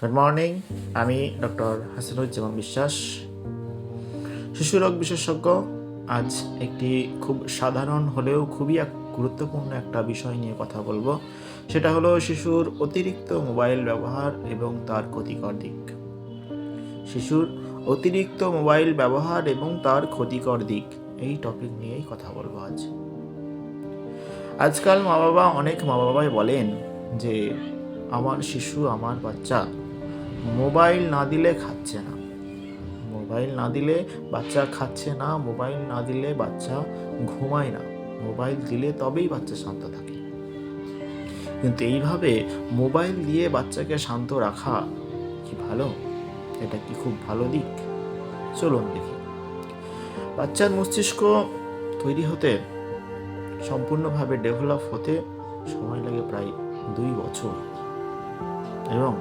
Good morning, আমি doctor Hasanuzzaman বিশ্বাস, শিশুরোগ বিশেষজ্ঞ। আজ একটি খুব সাধারণ হলেও খুবই গুরুত্বপূর্ণ একটা বিষয় নিয়ে কথা বলবো। সেটা হলো শিশুর অতিরিক্ত মোবাইল ব্যবহার এবং তার ক্ষতিকর দিক। শিশুর অতিরিক্ত মোবাইল ব্যবহার এবং তার ক্ষতিকর দিক, এই টপিক নিয়েই কথা বলবো আজ। আজকাল অনেক মা বাবাই বলেন যে আমার শিশু, আমার বাচ্চা মোবাইল না দিলে খাচ্ছে না, মোবাইল না দিলে বাচ্চা খাচ্ছে না, মোবাইল না দিলে বাচ্চা ঘুমায় না, মোবাইল দিলে তবেই বাচ্চা শান্ত থাকে। কিন্তু এইভাবে মোবাইল দিয়ে বাচ্চাকে শান্ত রাখা কি ভালো? এটা কি খুব ভালো দিক? চলুন দেখি। বাচ্চার মস্তিষ্ক তৈরি হতে, সম্পূর্ণভাবে ডেভেলপ হতে সময় লাগে প্রায় 2 বছর এবং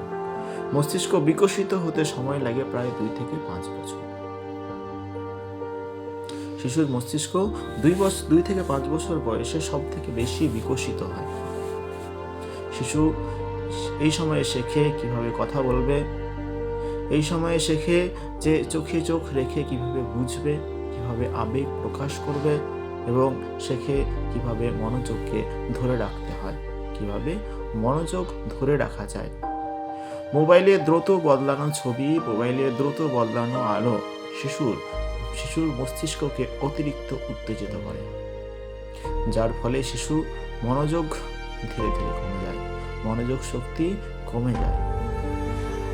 মস্তিষ্ক বিকশিত হতে সময় লাগে প্রায় 2 থেকে 5 বছর। শিশুর মস্তিষ্ক 2 থেকে 5 বছর বয়সে সব থেকে বেশি বিকশিত হয়। শিশু এই সময়ে শেখে কিভাবে কথা বলবে, এই সময়ে শেখে যে চোখে চোখ রেখে কিভাবে বুঝবে, কিভাবে আবেগ প্রকাশ করবে, এবং শেখে কিভাবে মনোযোগকে ধরে রাখতে হয়, কিভাবে মনোযোগ ধরে রাখা যায়। মোবাইলে দ্রুত বদলানো ছবি, মোবাইলে দ্রুত বদলানো আলো শিশুর মস্তিষ্ককে অতিরিক্ত উত্তেজিত করে, যার ফলে শিশু মনোযোগ ধীরে ধীরে কমে যায়, মনোযোগ শক্তি কমে যায়।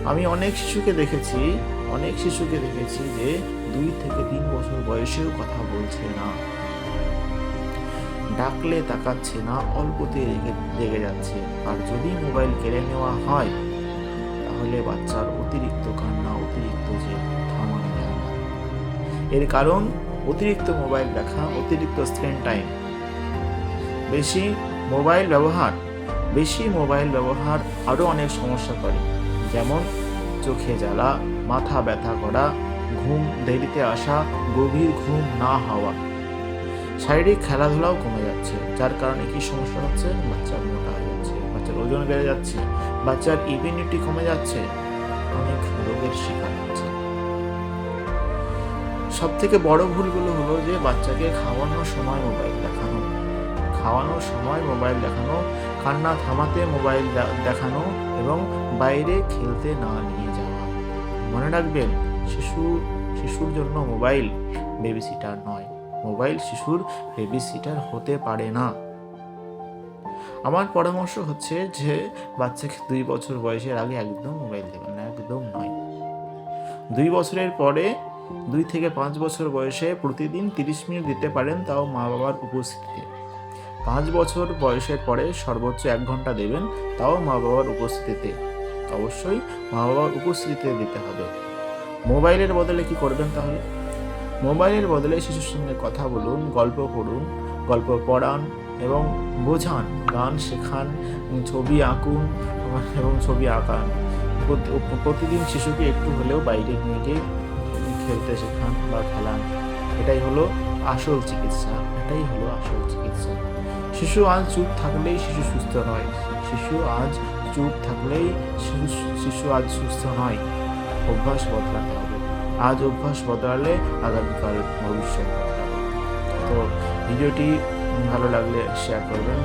আমি অনেক শিশুকে দেখেছি যে 2 থেকে 3 বছর বয়সেও কথা বলছে না, ডাকলে তাকাচ্ছে না, অল্পতে রেগে যাচ্ছে। আর যদি মোবাইল কেড়ে নেওয়া হয় তাহলে বাচ্চার অতিরিক্ত কান্না, অতিরিক্ত যে থামানো যায় না। এর কারণ অতিরিক্ত মোবাইল দেখা, অতিরিক্ত স্ক্রিন টাইম। বেশি মোবাইল ব্যবহার আরো অনেক সমস্যা করে, যেমন চোখে জ্বালা, মাথা ব্যথা করা, ঘুম দেরিতে আসা, গভীর ঘুম না হওয়া। শারীরিক খেলাধুলাও কমে যাচ্ছে, যার কারণে কি সমস্যা হচ্ছে? বাচ্চা মোটা হয়ে যাচ্ছে, বাচ্চার ওজন বেড়ে যাচ্ছে, বাচ্চার ইমিউনিটি কমে যাচ্ছে, অনেক রোগের শিকার হচ্ছে। সব থেকে বড় ভুলগুলো হলো যে বাচ্চাকে খাওয়ানোর সময় মোবাইল দেখানো, কান্না থামাতে মোবাইল দেখানো এবং বাইরে খেলতে না নিয়ে যাওয়া। মনে রাখবেন, শিশুর জন্য মোবাইল বেবিসিটার নয়, মোবাইল শিশুর বেবিসিটার হতে পারে না। আমার পরামর্শ হচ্ছে যে বাচ্চাকে 2 বছর বয়সের আগে একদম মোবাইল দেবেন না, একদম নয়। 2 বছরের পরে 2 থেকে 5 বছর বয়সে প্রতিদিন 30 মিনিট দিতে পারেন, তাও মা বাবার উপস্থিতিতে। 5 বছর বয়সের পরে সর্বোচ্চ 1 ঘন্টা দেবেন, তাও মা বাবার উপস্থিতিতে। অবশ্যই মা বাবার উপস্থিতিতে দিতে হবে। মোবাইলের বদলে কি করবেন তাহলে? মোবাইলের বদলে শিশুর সঙ্গে কথা বলুন, গল্প পড়ুন, গল্প পড়ান এবং বোঝান, গান শেখান, ছবি আঁকুন এবং ছবি আঁকান। প্রতিদিন শিশুকে একটু হলেও বাইরে নিয়ে গিয়ে খেলতে শেখান বা খেলান। এটাই হলো আসল চিকিৎসা। শিশু আজ চুপ থাকলেই শিশু সুস্থ নয়, শিশু আজ সুস্থ নয়। অভ্যাস বদলাতে হবে। আজ অভ্যাস বদলালে আগামীকাল ভবিষ্যৎ বদলাবে। তো ভিডিওটি ভালো লাগলে শেয়ার করবেন।